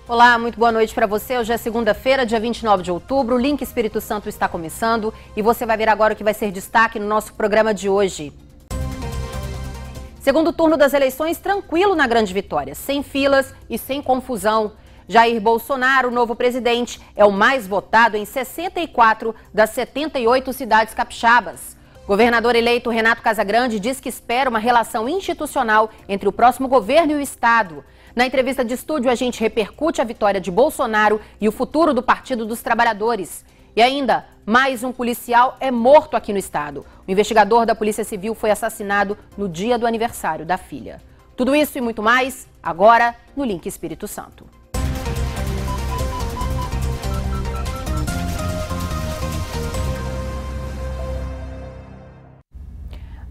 Olá, muito boa noite para você. Hoje é segunda-feira, dia 29 de outubro. O Link Espírito Santo está começando e você vai ver agora o que vai ser destaque no nosso programa de hoje. Segundo turno das eleições, tranquilo na Grande Vitória, sem filas e sem confusão. Jair Bolsonaro, o novo presidente, é o mais votado em 64 das 78 cidades capixabas. Governador eleito Renato Casagrande diz que espera uma relação institucional entre o próximo governo e o Estado. Na entrevista de estúdio, a gente repercute a vitória de Bolsonaro e o futuro do Partido dos Trabalhadores. E ainda, mais um policial é morto aqui no estado. O investigador da Polícia Civil foi assassinado no dia do aniversário da filha. Tudo isso e muito mais, agora no Link Espírito Santo.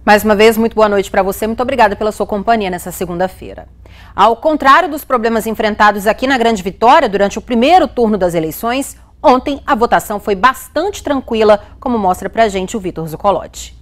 Mais uma vez, muito boa noite para você. Muito obrigada pela sua companhia nessa segunda-feira. Ao contrário dos problemas enfrentados aqui na Grande Vitória durante o primeiro turno das eleições, ontem a votação foi bastante tranquila, como mostra pra gente o Vitor Zucolotti.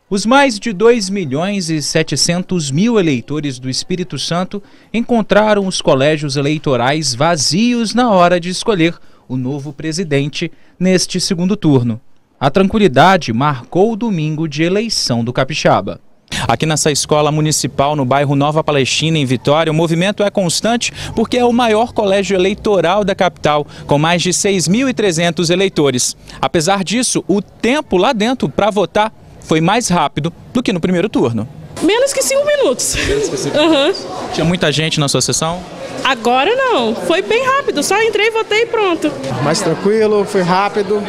Os mais de 2.700.000 eleitores do Espírito Santo encontraram os colégios eleitorais vazios na hora de escolher o novo presidente neste segundo turno. A tranquilidade marcou o domingo de eleição do Capixaba. Aqui nessa escola municipal no bairro Nova Palestina, em Vitória, o movimento é constante porque é o maior colégio eleitoral da capital, com mais de 6.300 eleitores. Apesar disso, o tempo lá dentro para votar foi mais rápido do que no primeiro turno. Menos que 5 minutos. Menos que 5 minutos. Tinha muita gente na sua sessão? Agora não, foi bem rápido, só entrei, votei e pronto. Mais tranquilo, foi rápido,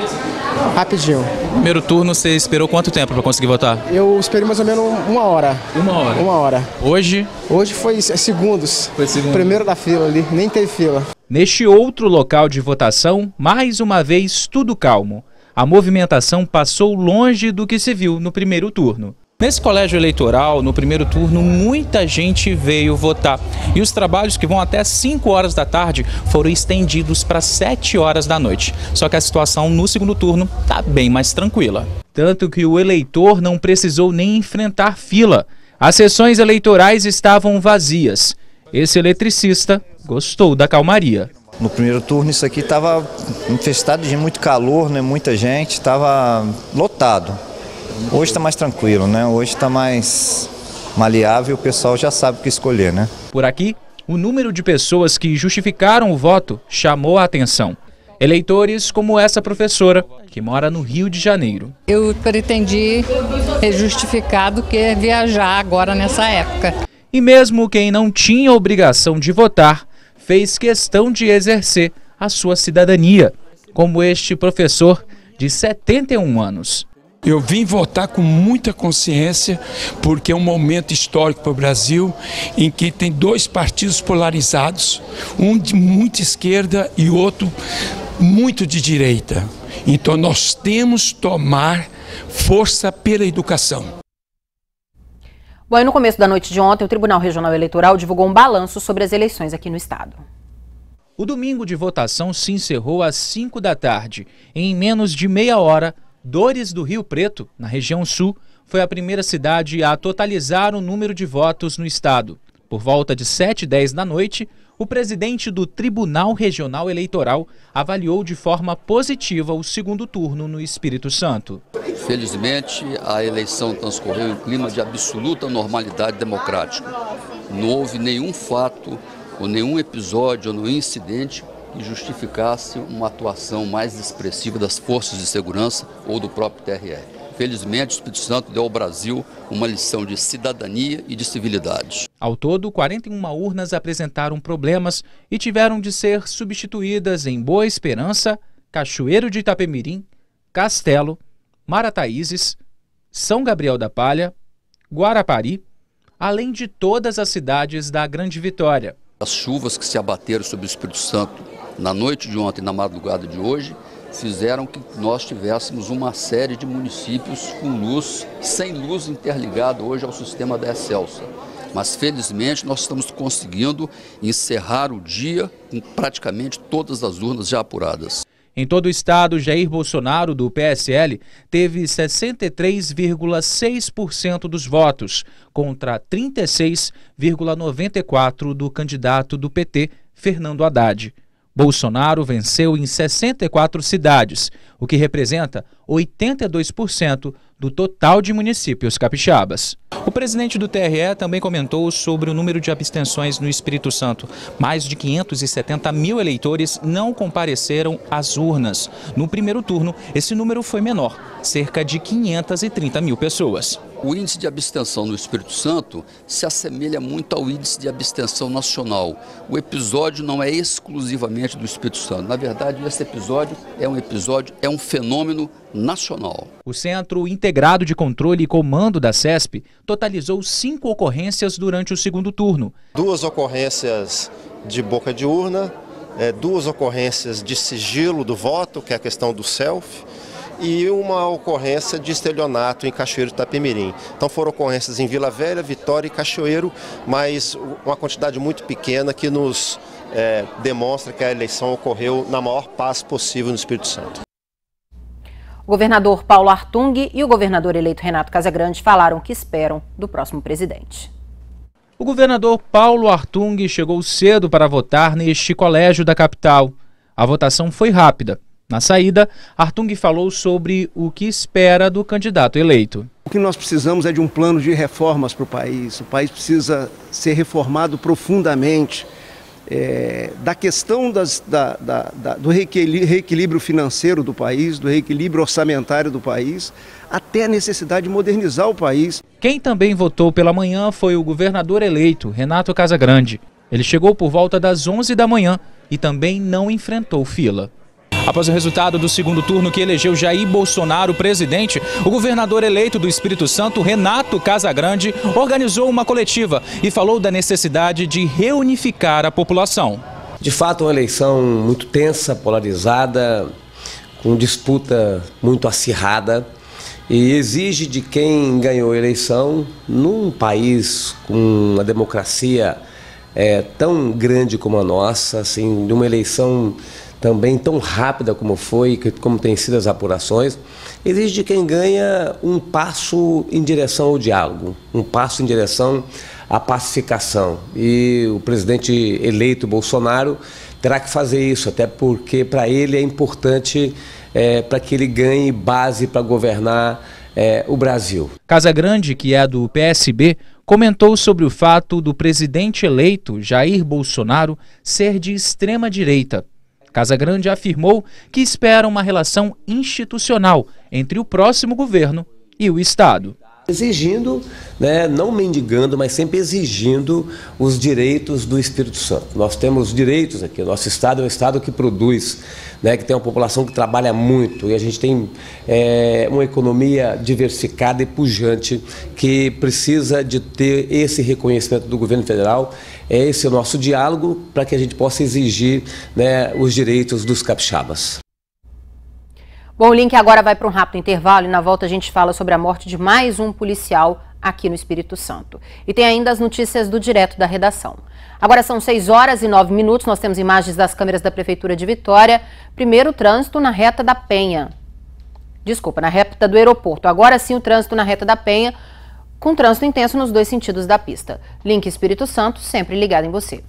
rapidinho. Primeiro turno, você esperou quanto tempo para conseguir votar? Eu esperei mais ou menos uma hora. Uma hora? Uma hora. Hoje? Hoje foi segundos. Foi segundos. Primeiro da fila ali, nem teve fila. Neste outro local de votação, mais uma vez tudo calmo. A movimentação passou longe do que se viu no primeiro turno. Nesse colégio eleitoral, no primeiro turno, muita gente veio votar. E os trabalhos que vão até 5 horas da tarde foram estendidos para 7 horas da noite. Só que a situação no segundo turno está bem mais tranquila. Tanto que o eleitor não precisou nem enfrentar fila. As sessões eleitorais estavam vazias. Esse eletricista gostou da calmaria. No primeiro turno isso aqui estava infestado de muito calor, né? Muita gente, estava lotado. Hoje está mais tranquilo, né? Hoje está mais maleável, o pessoal já sabe o que escolher, né? Por aqui, o número de pessoas que justificaram o voto chamou a atenção. Eleitores como essa professora, que mora no Rio de Janeiro. Eu pretendi justificar do que viajar agora nessa época. E mesmo quem não tinha obrigação de votar, fez questão de exercer a sua cidadania, como este professor de 71 anos. Eu vim votar com muita consciência, porque é um momento histórico para o Brasil, em que tem dois partidos polarizados, um de muita esquerda e outro muito de direita. Então nós temos que tomar força pela educação. Bom, e no começo da noite de ontem, o Tribunal Regional Eleitoral divulgou um balanço sobre as eleições aqui no estado. O domingo de votação se encerrou às 5 da tarde. Em menos de meia hora, Dores do Rio Preto, na região sul, foi a primeira cidade a totalizar o número de votos no estado. Por volta de 7h10 da noite, o presidente do Tribunal Regional Eleitoral avaliou de forma positiva o segundo turno no Espírito Santo. Felizmente, a eleição transcorreu em clima de absoluta normalidade democrática. Não houve nenhum fato, ou nenhum episódio, ou nenhum incidente que justificasse uma atuação mais expressiva das forças de segurança ou do próprio TRE. Felizmente, o Espírito Santo deu ao Brasil uma lição de cidadania e de civilidade. Ao todo, 41 urnas apresentaram problemas e tiveram de ser substituídas em Boa Esperança, Cachoeiro de Itapemirim, Castelo, Marataízes, São Gabriel da Palha, Guarapari, além de todas as cidades da Grande Vitória. As chuvas que se abateram sobre o Espírito Santo na noite de ontem e na madrugada de hoje fizeram que nós tivéssemos uma série de municípios com luz, sem luz interligada hoje ao sistema da Excelsa. Mas felizmente nós estamos conseguindo encerrar o dia com praticamente todas as urnas já apuradas. Em todo o estado, Jair Bolsonaro, do PSL, teve 63,6% dos votos, contra 36,94% do candidato do PT, Fernando Haddad. Bolsonaro venceu em 64 cidades, o que representa 82% do total de municípios capixabas. O presidente do TRE também comentou sobre o número de abstenções no Espírito Santo. Mais de 570 mil eleitores não compareceram às urnas. No primeiro turno, esse número foi menor, cerca de 530 mil pessoas. O índice de abstenção no Espírito Santo se assemelha muito ao índice de abstenção nacional. O episódio não é exclusivamente do Espírito Santo. Na verdade, esse episódio, é um fenômeno nacional. O Centro Integrado de Controle e Comando da CESP totalizou 5 ocorrências durante o segundo turno. 2 ocorrências de boca de urna, 2 ocorrências de sigilo do voto, que é a questão do selfie, e uma ocorrência de estelionato em Cachoeiro de Itapemirim. Então foram ocorrências em Vila Velha, Vitória e Cachoeiro, mas uma quantidade muito pequena que nos demonstra que a eleição ocorreu na maior paz possível no Espírito Santo. O governador Paulo Artung e o governador eleito Renato Casagrande falaram o que esperam do próximo presidente. O governador Paulo Artung chegou cedo para votar neste colégio da capital. A votação foi rápida. Na saída, Artung falou sobre o que espera do candidato eleito. O que nós precisamos é de um plano de reformas para o país. O país precisa ser reformado profundamente. Da questão do reequilíbrio financeiro do país, do reequilíbrio orçamentário do país, até a necessidade de modernizar o país. Quem também votou pela manhã foi o governador eleito, Renato Casagrande. Ele chegou por volta das 11 da manhã e também não enfrentou fila. Após o resultado do segundo turno que elegeu Jair Bolsonaro presidente, o governador eleito do Espírito Santo, Renato Casagrande, organizou uma coletiva e falou da necessidade de reunificar a população. De fato, uma eleição muito tensa, polarizada, com disputa muito acirrada e exige de quem ganhou a eleição, num país com uma democracia tão grande como a nossa, assim, de uma eleição também tão rápida como foi, como tem sido as apurações, exige de quem ganha um passo em direção ao diálogo, um passo em direção à pacificação. E o presidente eleito Bolsonaro terá que fazer isso, até porque para ele é importante para que ele ganhe base para governar o Brasil. Casagrande, que é do PSB, comentou sobre o fato do presidente eleito Jair Bolsonaro ser de extrema direita. Casagrande afirmou que espera uma relação institucional entre o próximo governo e o Estado. Exigindo, não mendigando, mas sempre exigindo os direitos do Espírito Santo. Nós temos direitos aqui, o nosso Estado é um Estado que produz, que tem uma população que trabalha muito e a gente tem uma economia diversificada e pujante que precisa de ter esse reconhecimento do governo federal. Esse é o nosso diálogo para que a gente possa exigir os direitos dos capixabas. Bom, o link agora vai para um rápido intervalo e na volta a gente fala sobre a morte de mais um policial aqui no Espírito Santo. E tem ainda as notícias do Direto da Redação. Agora são 6h09, nós temos imagens das câmeras da Prefeitura de Vitória. Primeiro, o trânsito na reta da Penha. Desculpa, na reta do aeroporto. Agora sim o trânsito na reta da Penha, com trânsito intenso nos 2 sentidos da pista. Link Espírito Santo, sempre ligado em você.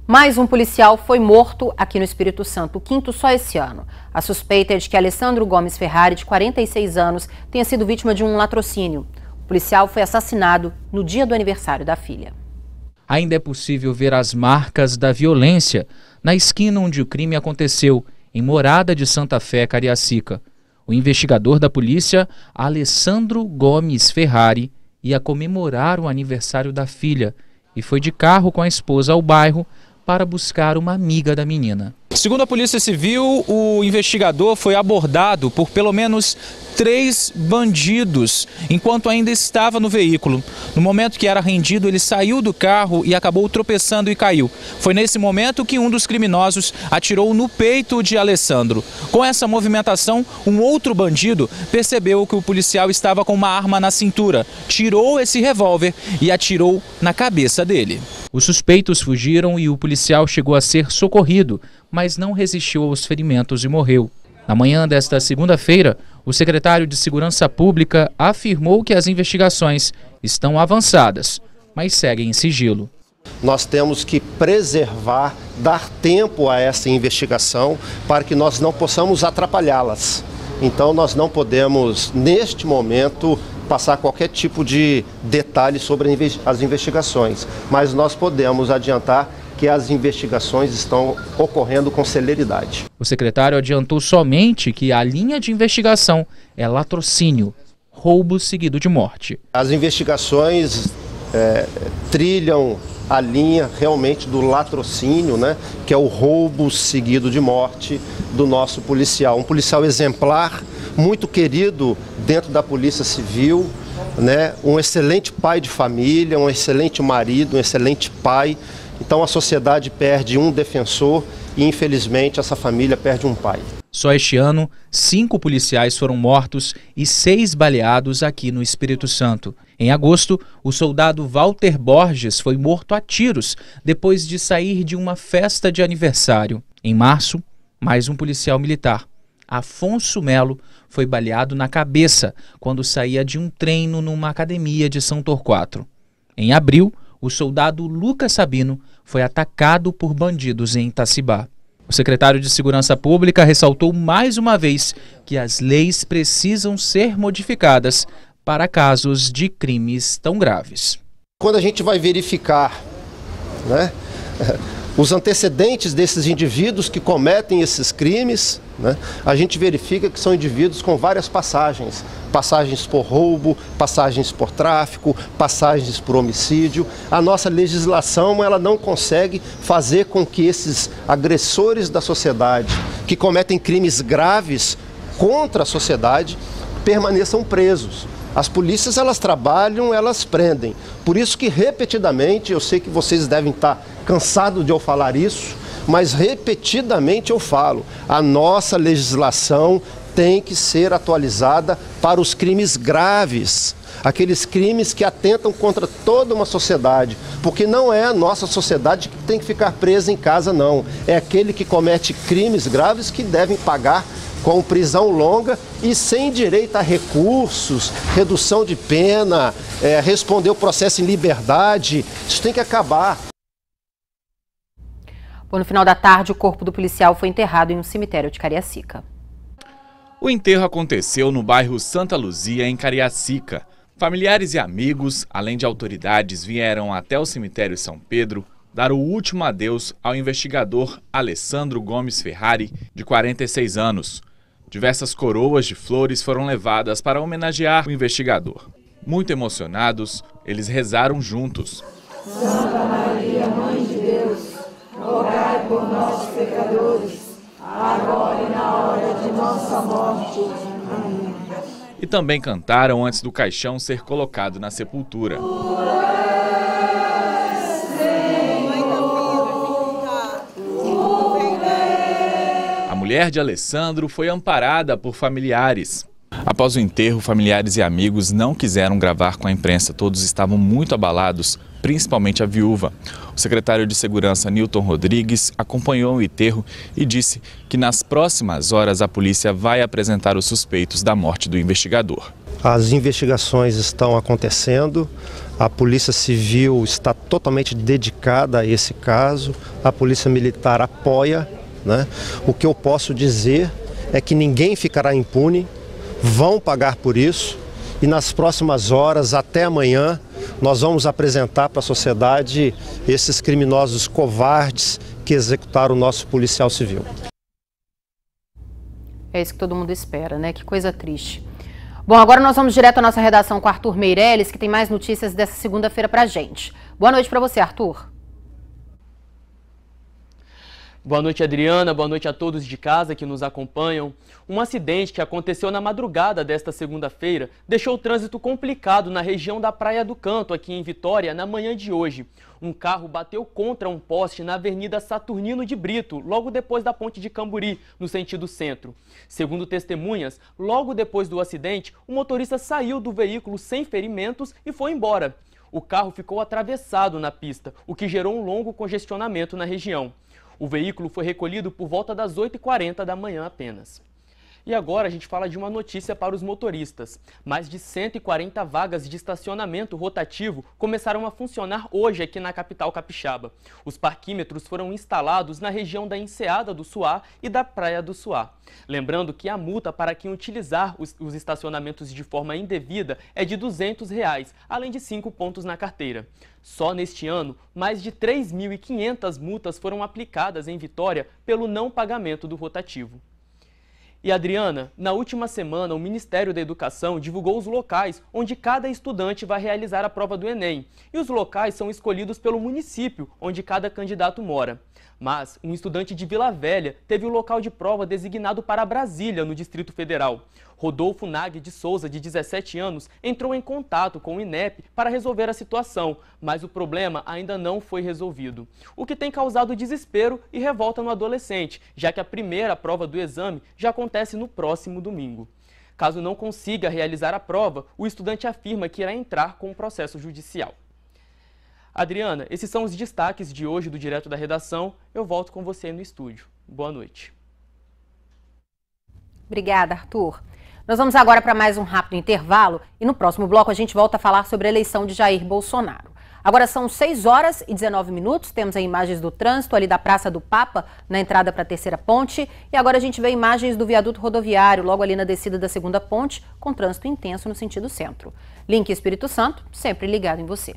Mais um policial foi morto aqui no Espírito Santo, o 5º só esse ano. A suspeita é de que Alessandro Gomes Ferrari, de 46 anos, tenha sido vítima de um latrocínio. O policial foi assassinado no dia do aniversário da filha. Ainda é possível ver as marcas da violência na esquina onde o crime aconteceu, em Morada de Santa Fé, Cariacica. O investigador da polícia, Alessandro Gomes Ferrari, ia comemorar o aniversário da filha e foi de carro com a esposa ao bairro para buscar uma amiga da menina. Segundo a Polícia Civil, o investigador foi abordado por pelo menos 3 bandidos enquanto ainda estava no veículo. No momento que era rendido, ele saiu do carro e acabou tropeçando e caiu. Foi nesse momento que um dos criminosos atirou no peito de Alessandro. Com essa movimentação, um outro bandido percebeu que o policial estava com uma arma na cintura, tirou esse revólver e atirou na cabeça dele. Os suspeitos fugiram e o policial chegou a ser socorrido, mas não resistiu aos ferimentos e morreu. Na manhã desta segunda-feira, o secretário de Segurança Pública afirmou que as investigações estão avançadas, mas seguem em sigilo. Nós temos que preservar, dar tempo a essa investigação para que nós não possamos atrapalhá-las. Então nós não podemos, neste momento, passar qualquer tipo de detalhe sobre as investigações, mas nós podemos adiantar que as investigações estão ocorrendo com celeridade. O secretário adiantou somente que a linha de investigação é latrocínio, roubo seguido de morte. As investigações trilham a linha realmente do latrocínio, né, que é o roubo seguido de morte do nosso policial. Um policial exemplar, muito querido dentro da Polícia Civil, né, um excelente pai de família, um excelente marido, um excelente pai. Então a sociedade perde um defensor e, infelizmente, essa família perde um pai. Só este ano, 5 policiais foram mortos e 6 baleados aqui no Espírito Santo. Em agosto, o soldado Walter Borges foi morto a tiros depois de sair de uma festa de aniversário. Em março, mais um policial militar, Afonso Melo, foi baleado na cabeça quando saía de um treino numa academia de São Torquato. Em abril, o soldado Lucas Sabino foi atacado por bandidos em Itacibá. O secretário de Segurança Pública ressaltou mais uma vez que as leis precisam ser modificadas para casos de crimes tão graves. Quando a gente vai verificar, né, os antecedentes desses indivíduos que cometem esses crimes, né, a gente verifica que são indivíduos com várias passagens. Passagens por roubo, passagens por tráfico, passagens por homicídio. A nossa legislação ela não consegue fazer com que esses agressores da sociedade, que cometem crimes graves contra a sociedade, permaneçam presos. As polícias, elas trabalham, elas prendem. Por isso que, repetidamente, eu sei que vocês devem estar cansados de eu falar isso, mas repetidamente eu falo, a nossa legislação tem que ser atualizada para os crimes graves, aqueles crimes que atentam contra toda uma sociedade, porque não é a nossa sociedade que tem que ficar presa em casa, não. É aquele que comete crimes graves que devem pagar com prisão longa e sem direito a recursos, redução de pena, responder o processo em liberdade. Isso tem que acabar. Bom, no final da tarde, o corpo do policial foi enterrado em um cemitério de Cariacica. O enterro aconteceu no bairro Santa Luzia, em Cariacica. Familiares e amigos, além de autoridades, vieram até o cemitério São Pedro dar o último adeus ao investigador Alessandro Gomes Ferrari, de 46 anos. Diversas coroas de flores foram levadas para homenagear o investigador. Muito emocionados, eles rezaram juntos. Santa Maria, Mãe de Deus, rogai por nós, pecadores, agora e na hora de nossa morte. Amém. E também cantaram antes do caixão ser colocado na sepultura. A mulher de Alessandro foi amparada por familiares. Após o enterro, familiares e amigos não quiseram gravar com a imprensa. Todos estavam muito abalados, principalmente a viúva. O secretário de Segurança, Nilton Rodrigues, acompanhou o enterro e disse que nas próximas horas a polícia vai apresentar os suspeitos da morte do investigador. As investigações estão acontecendo, a Polícia Civil está totalmente dedicada a esse caso, a Polícia Militar apoia, né? O que eu posso dizer é que ninguém ficará impune, vão pagar por isso e nas próximas horas, até amanhã, nós vamos apresentar para a sociedade esses criminosos covardes que executaram o nosso policial civil. É isso que todo mundo espera, né? Que coisa triste. Bom, agora nós vamos direto à nossa redação com Arthur Meirelles, que tem mais notícias dessa segunda-feira pra gente. Boa noite para você, Arthur. Boa noite, Adriana. Boa noite a todos de casa que nos acompanham. Um acidente que aconteceu na madrugada desta segunda-feira deixou o trânsito complicado na região da Praia do Canto, aqui em Vitória, na manhã de hoje. Um carro bateu contra um poste na Avenida Saturnino de Brito, logo depois da Ponte de Camburi, no sentido centro. Segundo testemunhas, logo depois do acidente, o motorista saiu do veículo sem ferimentos e foi embora. O carro ficou atravessado na pista, o que gerou um longo congestionamento na região. O veículo foi recolhido por volta das 8h40 da manhã apenas. E agora a gente fala de uma notícia para os motoristas. Mais de 140 vagas de estacionamento rotativo começaram a funcionar hoje aqui na capital capixaba. Os parquímetros foram instalados na região da Enseada do Suá e da Praia do Suá. Lembrando que a multa para quem utilizar os estacionamentos de forma indevida é de R$ 200, além de 5 pontos na carteira. Só neste ano, mais de 3.500 multas foram aplicadas em Vitória pelo não pagamento do rotativo. E Adriana, na última semana o Ministério da Educação divulgou os locais onde cada estudante vai realizar a prova do Enem. E os locais são escolhidos pelo município onde cada candidato mora. Mas um estudante de Vila Velha teve o local de prova designado para Brasília, no Distrito Federal. Rodolfo Nag de Souza, de 17 anos, entrou em contato com o INEP para resolver a situação, mas o problema ainda não foi resolvido. O que tem causado desespero e revolta no adolescente, já que a primeira prova do exame já acontece no próximo domingo. Caso não consiga realizar a prova, o estudante afirma que irá entrar com o processo judicial. Adriana, esses são os destaques de hoje do Direto da Redação. Eu volto com você no estúdio. Boa noite. Obrigada, Arthur. Nós vamos agora para mais um rápido intervalo e no próximo bloco a gente volta a falar sobre a eleição de Jair Bolsonaro. Agora são 6h19, temos aí imagens do trânsito ali da Praça do Papa, na entrada para a Terceira Ponte. E agora a gente vê imagens do viaduto rodoviário, logo ali na descida da Segunda Ponte, com trânsito intenso no sentido centro. Link Espírito Santo, sempre ligado em você.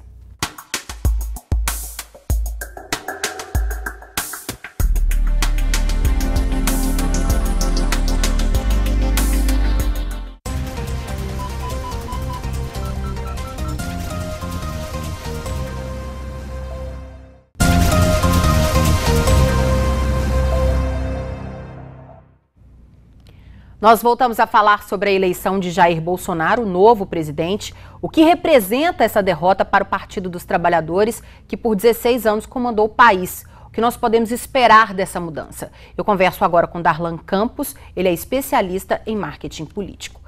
Nós voltamos a falar sobre a eleição de Jair Bolsonaro, o novo presidente, o que representa essa derrota para o Partido dos Trabalhadores, que por 16 anos comandou o país. O que nós podemos esperar dessa mudança? Eu converso agora com Darlan Campos, ele é especialista em marketing político.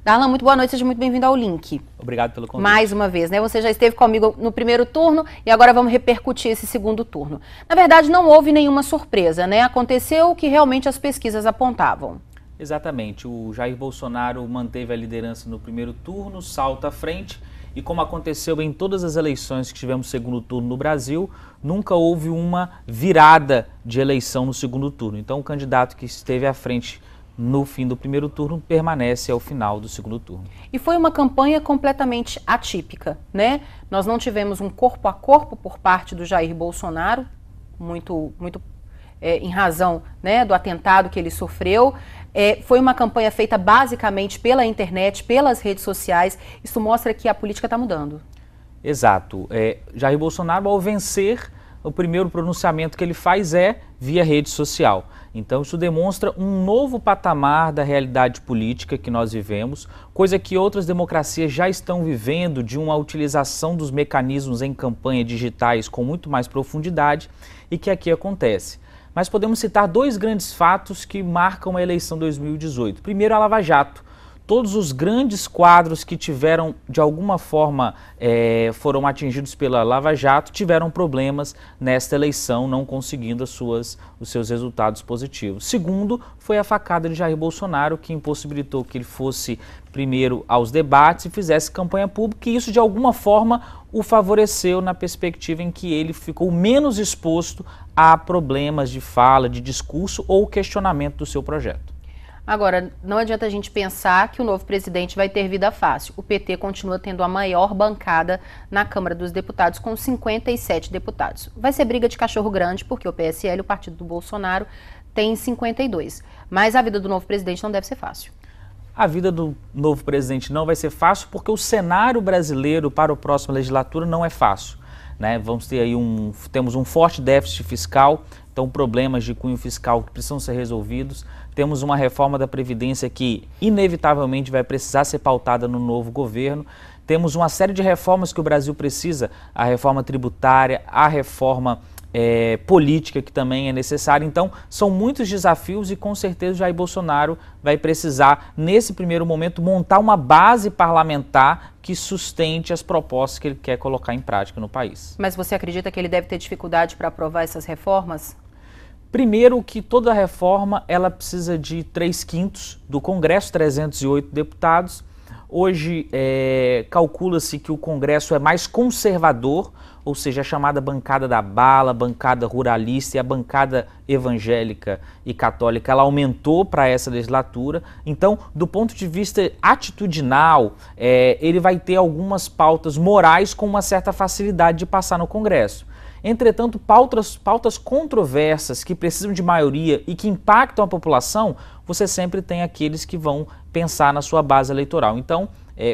Darlan, muito boa noite, seja muito bem-vindo ao Link. Obrigado pelo convite. Mais uma vez, né? Você já esteve comigo no primeiro turno e agora vamos repercutir esse segundo turno. Na verdade, não houve nenhuma surpresa, né? Aconteceu o que realmente as pesquisas apontavam. Exatamente, o Jair Bolsonaro manteve a liderança no primeiro turno, salta à frente e como aconteceu em todas as eleições que tivemos segundo turno no Brasil, nunca houve uma virada de eleição no segundo turno. Então o candidato que esteve à frente no fim do primeiro turno permanece ao final do segundo turno. E foi uma campanha completamente atípica, né? Nós não tivemos um corpo a corpo por parte do Jair Bolsonaro, muito em razão, né, do atentado que ele sofreu. Foi uma campanha feita basicamente pela internet, pelas redes sociais. Isso mostra que a política está mudando. Exato. Jair Bolsonaro, ao vencer, o primeiro pronunciamento que ele faz é via rede social. Então isso demonstra um novo patamar da realidade política que nós vivemos, coisa que outras democracias já estão vivendo, de uma utilização dos mecanismos em campanha digitais com muito mais profundidade e que aqui acontece. Mas podemos citar dois grandes fatos que marcam a eleição 2018. Primeiro, a Lava Jato. Todos os grandes quadros que tiveram, de alguma forma, foram atingidos pela Lava Jato, tiveram problemas nesta eleição, não conseguindo os seus resultados positivos. Segundo, foi a facada de Jair Bolsonaro, que impossibilitou que ele fosse primeiro aos debates e fizesse campanha pública, e isso, de alguma forma, o favoreceu na perspectiva em que ele ficou menos exposto a problemas de fala, de discurso ou questionamento do seu projeto. Agora, não adianta a gente pensar que o novo presidente vai ter vida fácil. O PT continua tendo a maior bancada na Câmara dos Deputados, com 57 deputados. Vai ser briga de cachorro grande, porque o PSL, o partido do Bolsonaro, tem 52. Mas a vida do novo presidente não deve ser fácil. A vida do novo presidente não vai ser fácil, porque o cenário brasileiro para a próxima legislatura não é fácil. Né? Vamos ter aí temos um forte déficit fiscal então problemas de cunho fiscal que precisam ser resolvidos. Temos uma reforma da Previdência que inevitavelmente vai precisar ser pautada no novo governo. Temos uma série de reformas que o Brasil precisa, a reforma tributária, a reforma política que também é necessária. Então, são muitos desafios e com certeza o Jair Bolsonaro vai precisar, nesse primeiro momento, montar uma base parlamentar que sustente as propostas que ele quer colocar em prática no país. Mas você acredita que ele deve ter dificuldade para aprovar essas reformas? Primeiro que toda reforma ela precisa de 3/5 do Congresso, 308 deputados. Hoje calcula-se que o Congresso é mais conservador, ou seja, a chamada bancada da bala, a bancada ruralista e a bancada evangélica e católica, ela aumentou para essa legislatura. Então, do ponto de vista atitudinal, ele vai ter algumas pautas morais com uma certa facilidade de passar no Congresso. Entretanto, pautas controversas que precisam de maioria e que impactam a população, você sempre tem aqueles que vão pensar na sua base eleitoral. Então,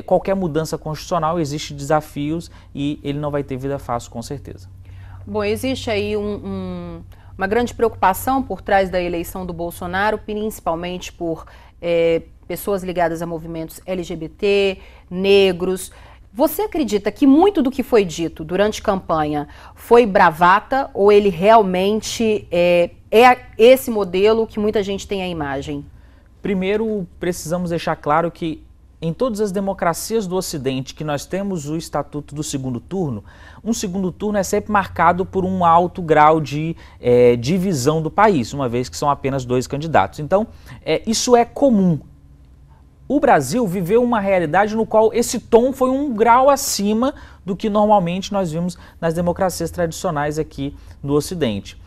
qualquer mudança constitucional existe desafios e ele não vai ter vida fácil, com certeza. Bom, existe aí uma grande preocupação por trás da eleição do Bolsonaro, principalmente por pessoas ligadas a movimentos LGBT, negros. Você acredita que muito do que foi dito durante a campanha foi bravata ou ele realmente é esse modelo que muita gente tem a imagem? Primeiro, precisamos deixar claro que em todas as democracias do Ocidente que nós temos o estatuto do segundo turno, um segundo turno é sempre marcado por um alto grau de divisão do país, uma vez que são apenas 2 candidatos. Então, isso é comum. O Brasil viveu uma realidade no qual esse tom foi um grau acima do que normalmente nós vimos nas democracias tradicionais aqui no Ocidente.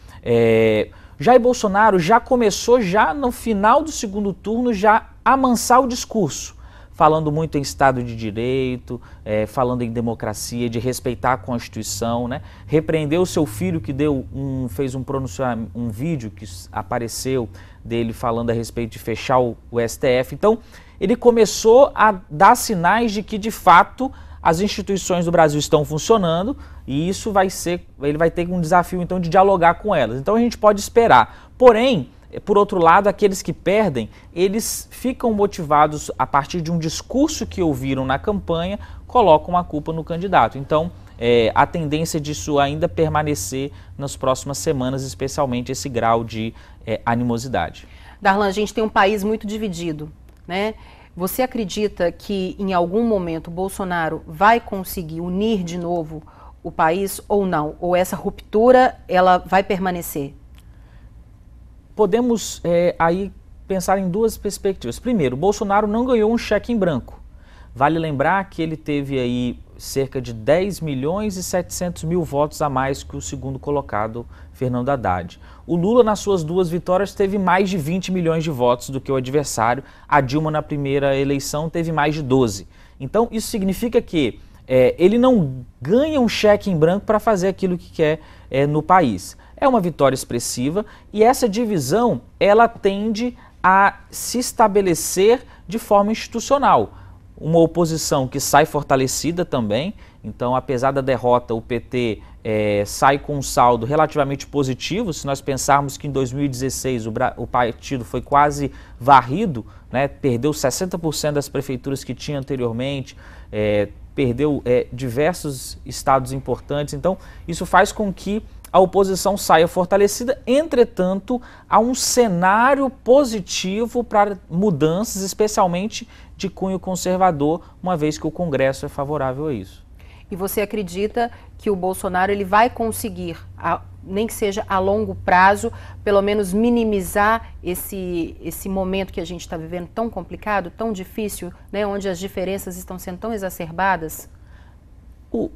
Jair Bolsonaro já começou, já no final do segundo turno, já a amansar o discurso, falando muito em Estado de Direito, falando em democracia, de respeitar a Constituição, né? Repreendeu o seu filho que fez um vídeo que apareceu dele falando a respeito de fechar o STF. Então, ele começou a dar sinais de que, de fato, as instituições do Brasil estão funcionando e isso ele vai ter um desafio, então, de dialogar com elas. Então, a gente pode esperar. Porém, por outro lado, aqueles que perdem, eles ficam motivados a partir de um discurso que ouviram na campanha, colocam a culpa no candidato. Então, a tendência disso ainda permanecer nas próximas semanas, especialmente esse grau de animosidade. Darlan, a gente tem um país muito dividido, né? Você acredita que em algum momento o Bolsonaro vai conseguir unir de novo o país ou não? Ou essa ruptura ela vai permanecer? Podemos aí pensar em 2 perspectivas. Primeiro, o Bolsonaro não ganhou um cheque em branco. Vale lembrar que ele teve aí cerca de 10.700.000 votos a mais que o segundo colocado, Fernando Haddad. O Lula, nas suas 2 vitórias, teve mais de 20 milhões de votos do que o adversário. A Dilma, na primeira eleição, teve mais de 12. Então, isso significa que ele não ganha um cheque em branco para fazer aquilo que quer no país. É uma vitória expressiva e essa divisão, ela tende a se estabelecer de forma institucional. Uma oposição que sai fortalecida também, então apesar da derrota o PT sai com um saldo relativamente positivo. Se nós pensarmos que em 2016 o partido foi quase varrido, né, perdeu 60% das prefeituras que tinha anteriormente, perdeu diversos estados importantes, então isso faz com que a oposição saia fortalecida. Entretanto, há um cenário positivo para mudanças, especialmente de cunho conservador, uma vez que o Congresso é favorável a isso. E você acredita que o Bolsonaro ele vai conseguir, nem que seja a longo prazo, pelo menos minimizar esse momento que a gente está vivendo tão complicado, tão difícil, né, onde as diferenças estão sendo tão exacerbadas?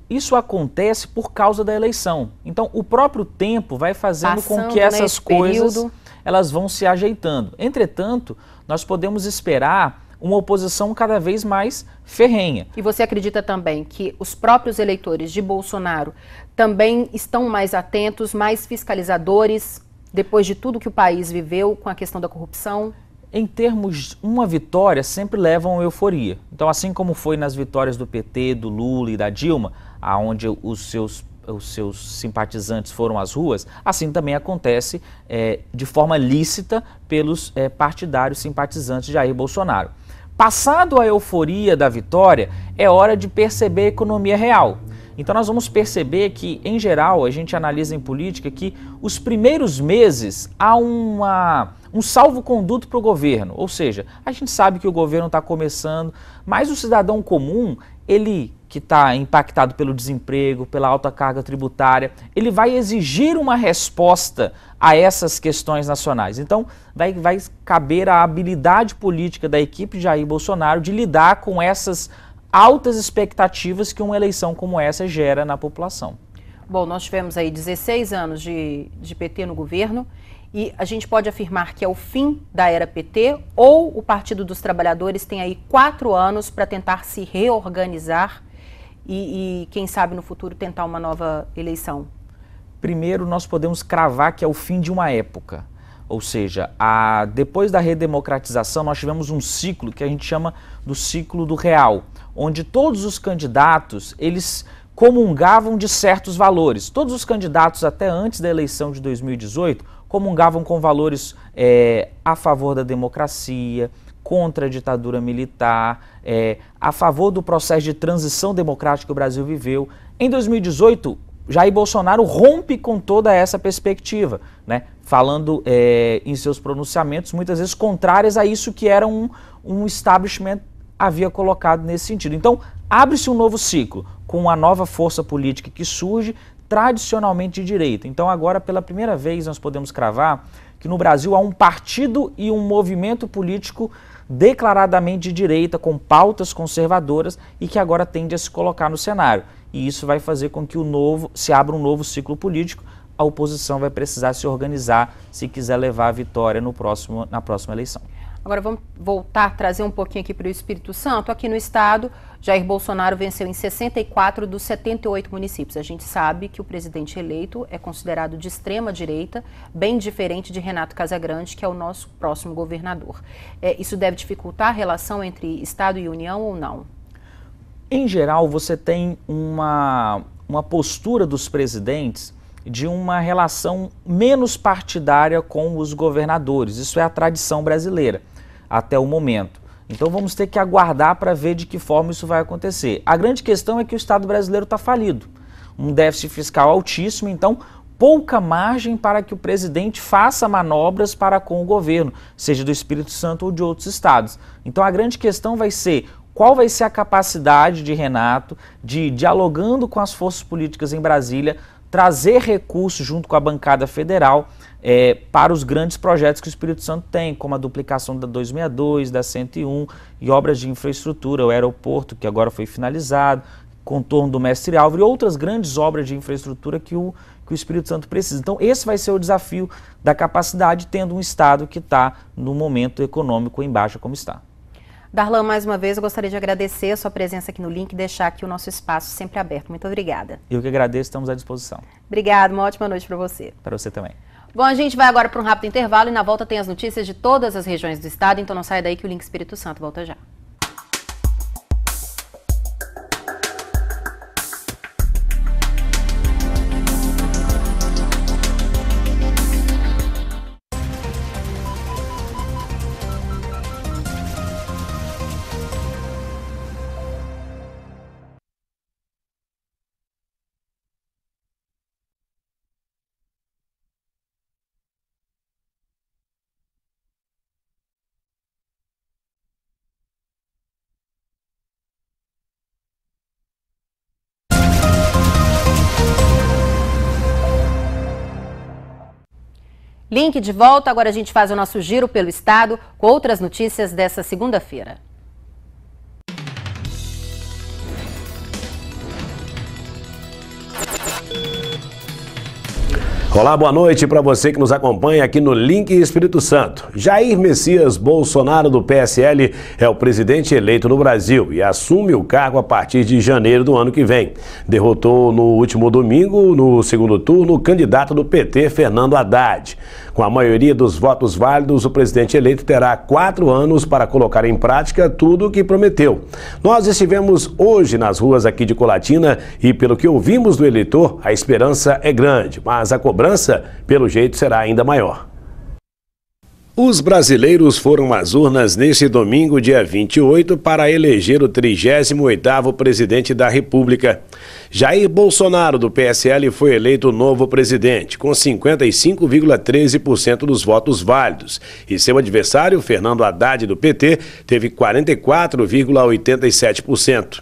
Isso acontece por causa da eleição. Então, o próprio tempo vai fazendo com que essas coisas elas vão se ajeitando. Entretanto, nós podemos esperar uma oposição cada vez mais ferrenha. E você acredita também que os próprios eleitores de Bolsonaro também estão mais atentos, mais fiscalizadores, depois de tudo que o país viveu com a questão da corrupção? Em termos, uma vitória sempre leva a uma euforia. Então, assim como foi nas vitórias do PT, do Lula e da Dilma, onde os seus os seus simpatizantes foram às ruas, assim também acontece de forma lícita pelos partidários simpatizantes de Jair Bolsonaro. Passado a euforia da vitória, é hora de perceber a economia real. Então nós vamos perceber que, em geral, a gente analisa em política que os primeiros meses há um salvo-conduto para o governo. Ou seja, a gente sabe que o governo está começando, mas o cidadão comum, ele que está impactado pelo desemprego, pela alta carga tributária, ele vai exigir uma resposta a essas questões nacionais. Então, vai caber a habilidade política da equipe de Jair Bolsonaro de lidar com essas altas expectativas que uma eleição como essa gera na população. Bom, nós tivemos aí 16 anos de PT no governo e a gente pode afirmar que é o fim da era PT ou o Partido dos Trabalhadores tem aí 4 anos para tentar se reorganizar e, quem sabe, no futuro tentar uma nova eleição? Primeiro, nós podemos cravar que é o fim de uma época. Ou seja, depois da redemocratização, nós tivemos um ciclo que a gente chama do ciclo do real, onde todos os candidatos, eles comungavam de certos valores. Todos os candidatos, até antes da eleição de 2018, comungavam com valores a favor da democracia, contra a ditadura militar, a favor do processo de transição democrática que o Brasil viveu. Em 2018, Jair Bolsonaro rompe com toda essa perspectiva, né? Falando em seus pronunciamentos, muitas vezes contrárias a isso que era um establishment havia colocado nesse sentido. Então, abre-se um novo ciclo, com uma nova força política que surge tradicionalmente de direita. Então, agora, pela primeira vez, nós podemos cravar que no Brasil há um partido e um movimento político declaradamente de direita, com pautas conservadoras e que agora tende a se colocar no cenário. E isso vai fazer com que se abra um novo ciclo político. A oposição vai precisar se organizar se quiser levar a vitória na próxima eleição. Agora vamos voltar a trazer um pouquinho aqui para o Espírito Santo. Aqui no estado, Jair Bolsonaro venceu em 64 dos 78 municípios. A gente sabe que o presidente eleito é considerado de extrema direita, bem diferente de Renato Casagrande, que é o nosso próximo governador. Isso deve dificultar a relação entre Estado e União ou não? Em geral, você tem uma postura dos presidentes de uma relação menos partidária com os governadores. Isso é a tradição brasileira até o momento. Então vamos ter que aguardar para ver de que forma isso vai acontecer. A grande questão é que o Estado brasileiro está falido. Um déficit fiscal altíssimo, então pouca margem para que o presidente faça manobras para com o governo, seja do Espírito Santo ou de outros estados. Então a grande questão vai ser qual vai ser a capacidade de Renato de, dialogando com as forças políticas em Brasília, trazer recursos junto com a bancada federal para os grandes projetos que o Espírito Santo tem, como a duplicação da 262, da 101 e obras de infraestrutura, o aeroporto que agora foi finalizado, contorno do Mestre Álvaro e outras grandes obras de infraestrutura que o Espírito Santo precisa. Então esse vai ser o desafio da capacidade, tendo um Estado que está no momento econômico em baixa como está. Darlan, mais uma vez, eu gostaria de agradecer a sua presença aqui no Link e deixar aqui o nosso espaço sempre aberto. Muito obrigada. Eu que agradeço, estamos à disposição. Obrigada, uma ótima noite para você. Para você também. Bom, a gente vai agora para um rápido intervalo e na volta tem as notícias de todas as regiões do estado, então não saia daí que o Link Espírito Santo volta já. Link de volta, agora a gente faz o nosso giro pelo estado com outras notícias dessa segunda-feira. Olá, boa noite para você que nos acompanha aqui no Link Espírito Santo. Jair Messias Bolsonaro, do PSL, é o presidente eleito no Brasil e assume o cargo a partir de janeiro do ano que vem. Derrotou no último domingo, no segundo turno, o candidato do PT, Fernando Haddad. Com a maioria dos votos válidos, o presidente eleito terá 4 anos para colocar em prática tudo o que prometeu. Nós estivemos hoje nas ruas aqui de Colatina e, pelo que ouvimos do eleitor, a esperança é grande, mas a cobrança, pelo jeito, será ainda maior. Os brasileiros foram às urnas neste domingo, dia 28, para eleger o 38º presidente da República. Jair Bolsonaro, do PSL, foi eleito o novo presidente, com 55,13% dos votos válidos. E seu adversário, Fernando Haddad, do PT, teve 44,87%.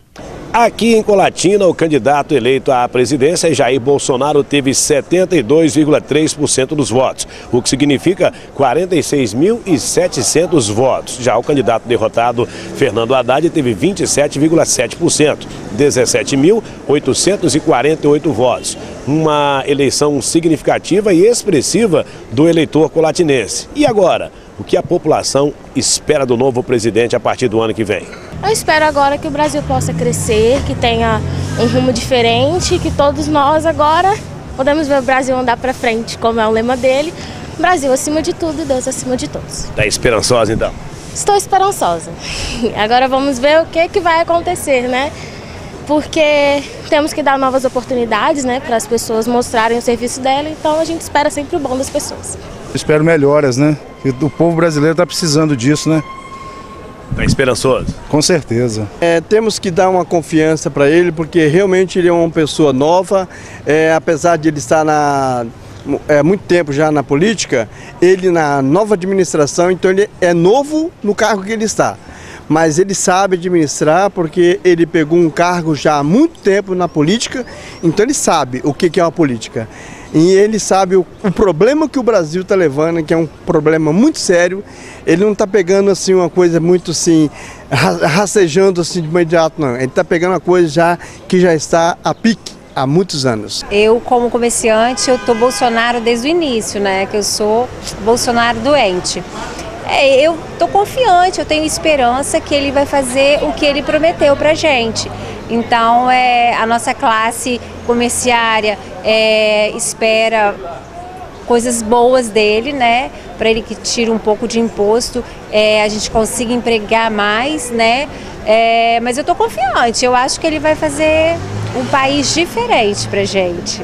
Aqui em Colatina, o candidato eleito à presidência, Jair Bolsonaro, teve 72,3% dos votos, o que significa 46.700 votos. Já o candidato derrotado, Fernando Haddad, teve 27,7%, 17.848 votos. Uma eleição significativa e expressiva do eleitor colatinense. E agora, o que a população espera do novo presidente a partir do ano que vem? Eu espero agora que o Brasil possa crescer, que tenha um rumo diferente, que todos nós agora podemos ver o Brasil andar para frente, como é o lema dele. Brasil acima de tudo e Deus acima de todos. Está esperançosa, então? Estou esperançosa. Agora vamos ver o que vai acontecer, né? Porque temos que dar novas oportunidades, né, para as pessoas mostrarem o serviço dela, então a gente espera sempre o bom das pessoas. Espero melhoras, né? O povo brasileiro está precisando disso, né? Está esperançoso? Com certeza. Temos que dar uma confiança para ele, porque realmente ele é uma pessoa nova, apesar de ele estar muito tempo já na política, ele na nova administração, então ele é novo no cargo que ele está. Mas ele sabe administrar porque ele pegou um cargo já há muito tempo na política, então ele sabe o que é uma política. E ele sabe o problema que o Brasil está levando, que é um problema muito sério. Ele não está pegando assim uma coisa muito assim, rastejando assim de imediato, não. Ele está pegando uma coisa que já está a pique há muitos anos. Eu, como comerciante, eu tô Bolsonaro desde o início, né? Que eu sou Bolsonaro doente. Eu tô confiante, eu tenho esperança que ele vai fazer o que ele prometeu pra gente. Então, a nossa classe comerciária espera coisas boas dele, né? Para ele que tire um pouco de imposto, a gente consiga empregar mais, né? Mas eu tô confiante, eu acho que ele vai fazer um país diferente pra gente.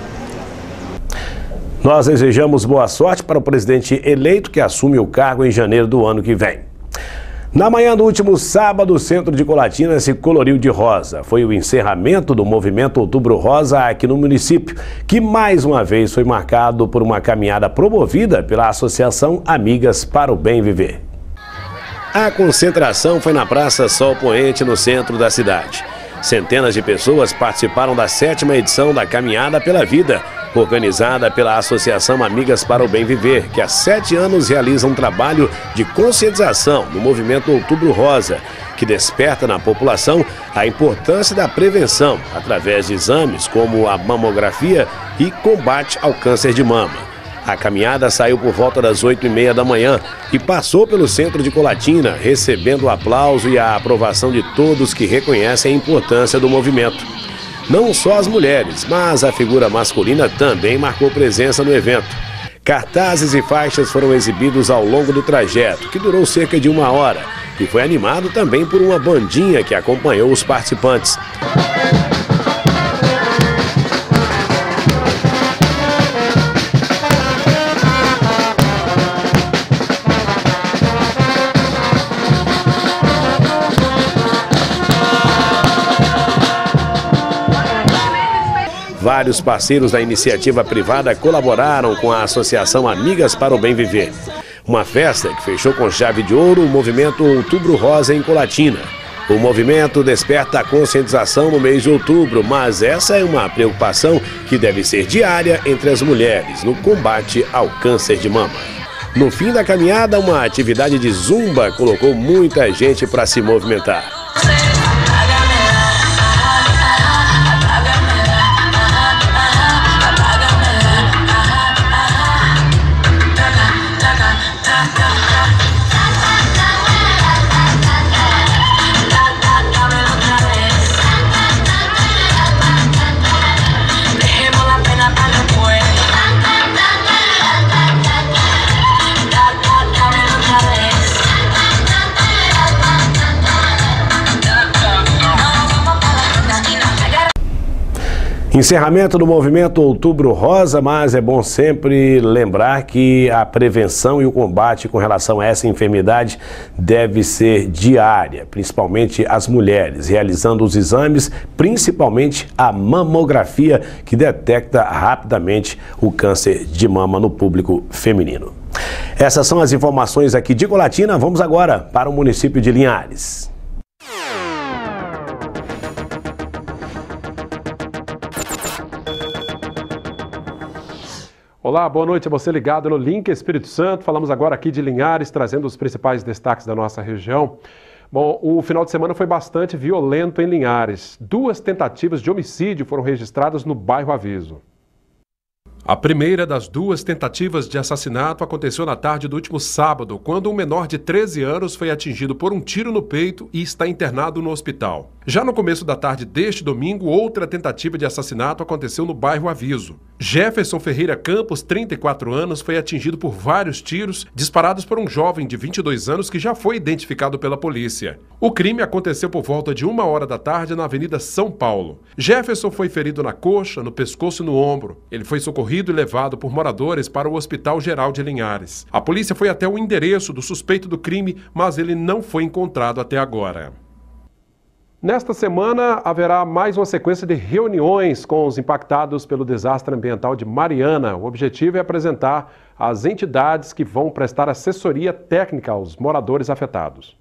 Nós desejamos boa sorte para o presidente eleito que assume o cargo em janeiro do ano que vem. Na manhã do último sábado, o centro de Colatina se coloriu de rosa. Foi o encerramento do movimento Outubro Rosa aqui no município, que mais uma vez foi marcado por uma caminhada promovida pela Associação Amigas para o Bem Viver. A concentração foi na Praça Sol Poente, no centro da cidade. Centenas de pessoas participaram da 7ª edição da Caminhada pela Vida, organizada pela Associação Amigas para o Bem Viver, que há 7 anos realiza um trabalho de conscientização no movimento Outubro Rosa, que desperta na população a importância da prevenção através de exames como a mamografia e combate ao câncer de mama. A caminhada saiu por volta das 8h30 da manhã e passou pelo centro de Colatina, recebendo o aplauso e a aprovação de todos que reconhecem a importância do movimento. Não só as mulheres, mas a figura masculina também marcou presença no evento. Cartazes e faixas foram exibidos ao longo do trajeto, que durou cerca de 1 hora, e foi animado também por uma bandinha que acompanhou os participantes. Vários parceiros da iniciativa privada colaboraram com a Associação Amigas para o Bem Viver. Uma festa que fechou com chave de ouro o movimento Outubro Rosa em Colatina. O movimento desperta a conscientização no mês de outubro, mas essa é uma preocupação que deve ser diária entre as mulheres no combate ao câncer de mama. No fim da caminhada, uma atividade de zumba colocou muita gente para se movimentar. Encerramento do movimento Outubro Rosa, mas é bom sempre lembrar que a prevenção e o combate com relação a essa enfermidade deve ser diária, principalmente as mulheres, realizando os exames, principalmente a mamografia, que detecta rapidamente o câncer de mama no público feminino. Essas são as informações aqui de Colatina. Vamos agora para o município de Linhares. Olá, boa noite a você ligado no Link Espírito Santo. Falamos agora aqui de Linhares, trazendo os principais destaques da nossa região. Bom, o final de semana foi bastante violento em Linhares. 2 tentativas de homicídio foram registradas no bairro Aviso. A primeira das 2 tentativas de assassinato aconteceu na tarde do último sábado, quando um menor de 13 anos foi atingido por um tiro no peito e está internado no hospital. Já no começo da tarde deste domingo, outra tentativa de assassinato aconteceu no bairro Aviso. Jefferson Ferreira Campos, 34 anos, foi atingido por vários tiros disparados por um jovem de 22 anos que já foi identificado pela polícia. O crime aconteceu por volta de 1h da tarde na Avenida São Paulo. Jefferson foi ferido na coxa, no pescoço e no ombro. Ele foi socorrido e levado por moradores para o Hospital Geral de Linhares. A polícia foi até o endereço do suspeito do crime, mas ele não foi encontrado até agora. Nesta semana, haverá mais uma sequência de reuniões com os impactados pelo desastre ambiental de Mariana. O objetivo é apresentar as entidades que vão prestar assessoria técnica aos moradores afetados.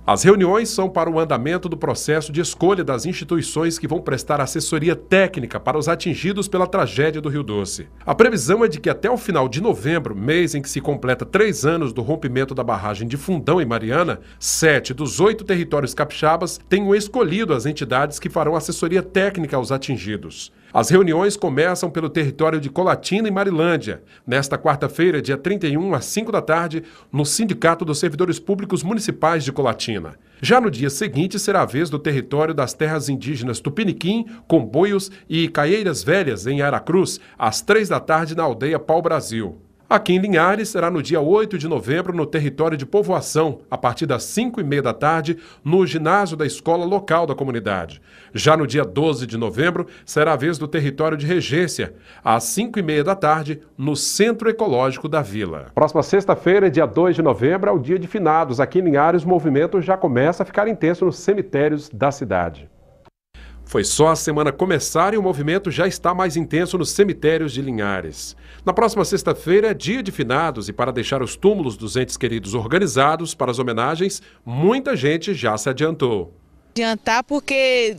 As reuniões são para o andamento do processo de escolha das instituições que vão prestar assessoria técnica para os atingidos pela tragédia do Rio Doce. A previsão é de que até o final de novembro, mês em que se completa 3 anos do rompimento da barragem de Fundão em Mariana, 7 dos 8 territórios capixabas tenham escolhido as entidades que farão assessoria técnica aos atingidos. As reuniões começam pelo território de Colatina e Marilândia, nesta quarta-feira, dia 31, às 5 da tarde, no Sindicato dos Servidores Públicos Municipais de Colatina. Já no dia seguinte, será a vez do território das terras indígenas Tupiniquim, Comboios e Caieiras Velhas, em Aracruz, às 3 da tarde, na aldeia Pau Brasil. Aqui em Linhares, será no dia 8 de novembro, no território de Povoação, a partir das 5h30 da tarde, no ginásio da escola local da comunidade. Já no dia 12 de novembro, será a vez do território de Regência, às 5h30 da tarde, no Centro Ecológico da Vila. Próxima sexta-feira, dia 2 de novembro, é o dia de finados. Aqui em Linhares, o movimento já começa a ficar intenso nos cemitérios da cidade. Foi só a semana começar e o movimento já está mais intenso nos cemitérios de Linhares. Na próxima sexta-feira é dia de finados e para deixar os túmulos dos entes queridos organizados para as homenagens, muita gente já se adiantou. Adiantar porque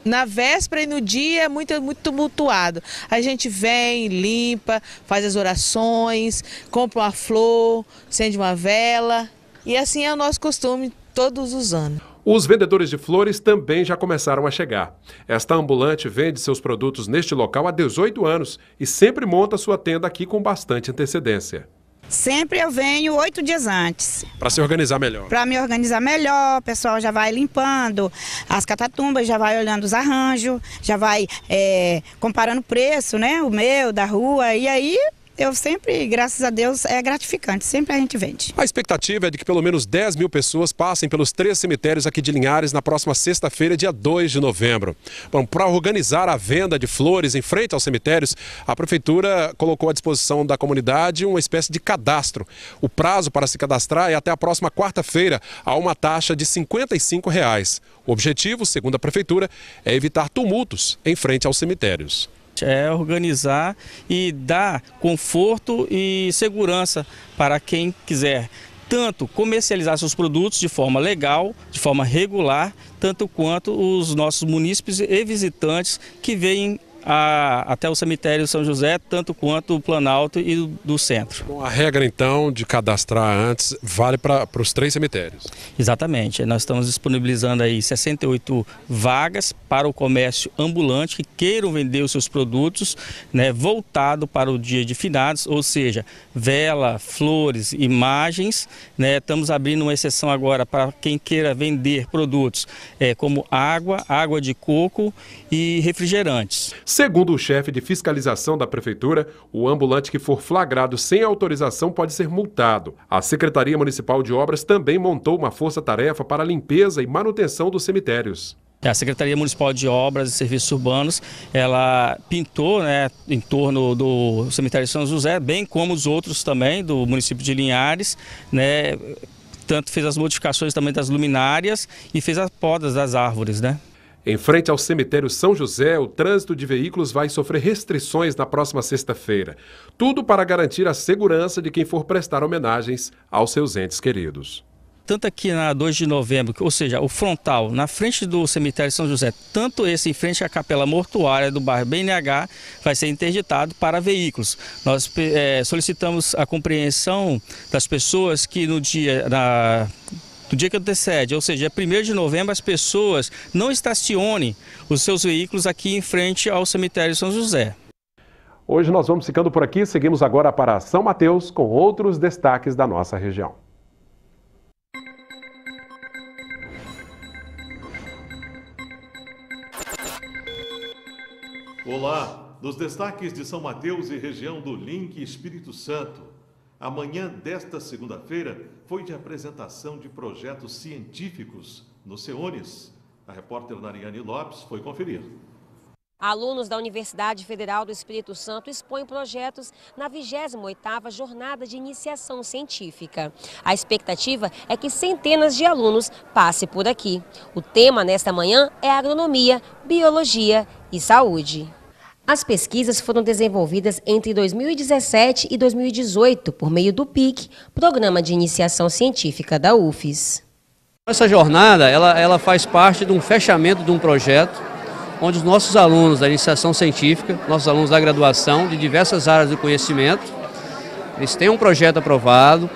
na véspera e no dia é muito tumultuado. A gente vem, limpa, faz as orações, compra uma flor, acende uma vela e assim é o nosso costume todos os anos. Os vendedores de flores também já começaram a chegar. Esta ambulante vende seus produtos neste local há 18 anos e sempre monta sua tenda aqui com bastante antecedência. Sempre eu venho 8 dias antes. Para se organizar melhor. Para me organizar melhor, o pessoal já vai limpando as catatumbas, já vai olhando os arranjos, já vai comparando o preço, né? O meu, da rua, e aí eu sempre, graças a Deus, é gratificante, sempre a gente vende. A expectativa é de que pelo menos 10 mil pessoas passem pelos 3 cemitérios aqui de Linhares na próxima sexta-feira, dia 2 de novembro. Bom, para organizar a venda de flores em frente aos cemitérios, a Prefeitura colocou à disposição da comunidade uma espécie de cadastro. O prazo para se cadastrar é até a próxima quarta-feira, a uma taxa de R$ 55. O objetivo, segundo a Prefeitura, é evitar tumultos em frente aos cemitérios. É organizar e dar conforto e segurança para quem quiser tanto comercializar seus produtos de forma legal, de forma regular, tanto quanto os nossos munícipes e visitantes que vêm até o cemitério São José, tanto quanto o Planalto e do centro. Bom, a regra então de cadastrar antes vale para os 3 cemitérios? Exatamente, nós estamos disponibilizando aí 68 vagas para o comércio ambulante que queiram vender os seus produtos, né, voltado para o dia de finados, ou seja, vela, flores, imagens, né, estamos abrindo uma exceção agora para quem queira vender produtos como água de coco e refrigerantes. Segundo o chefe de fiscalização da Prefeitura, o ambulante que for flagrado sem autorização pode ser multado. A Secretaria Municipal de Obras também montou uma força-tarefa para a limpeza e manutenção dos cemitérios. A Secretaria Municipal de Obras e Serviços Urbanos, ela pintou, né, em torno do cemitério São José, bem como os outros também do município de Linhares, né, tanto fez as modificações também das luminárias e fez as podas das árvores, né. Em frente ao cemitério São José, o trânsito de veículos vai sofrer restrições na próxima sexta-feira. Tudo para garantir a segurança de quem for prestar homenagens aos seus entes queridos. Tanto aqui na 2 de novembro, ou seja, o frontal, na frente do cemitério São José, tanto esse em frente à capela mortuária do bairro BNH, vai ser interditado para veículos. Nós solicitamos a compreensão das pessoas que no dia que antecede, ou seja, 1º de novembro, as pessoas não estacionem os seus veículos aqui em frente ao cemitério São José. Hoje nós vamos ficando por aqui, seguimos agora para São Mateus com outros destaques da nossa região. Olá, nos destaques de São Mateus e região do Link Espírito Santo. A manhã desta segunda-feira foi de apresentação de projetos científicos no CEONES. A repórter Nariane Lopes foi conferir. Alunos da Universidade Federal do Espírito Santo expõem projetos na 28ª Jornada de Iniciação Científica. A expectativa é que centenas de alunos passem por aqui. O tema nesta manhã é agronomia, biologia e saúde. As pesquisas foram desenvolvidas entre 2017 e 2018 por meio do PIC, Programa de Iniciação Científica da UFES. Essa jornada ela faz parte de um fechamento de um projeto onde os nossos alunos da iniciação científica, nossos alunos da graduação de diversas áreas do conhecimento, eles têm um projeto aprovado,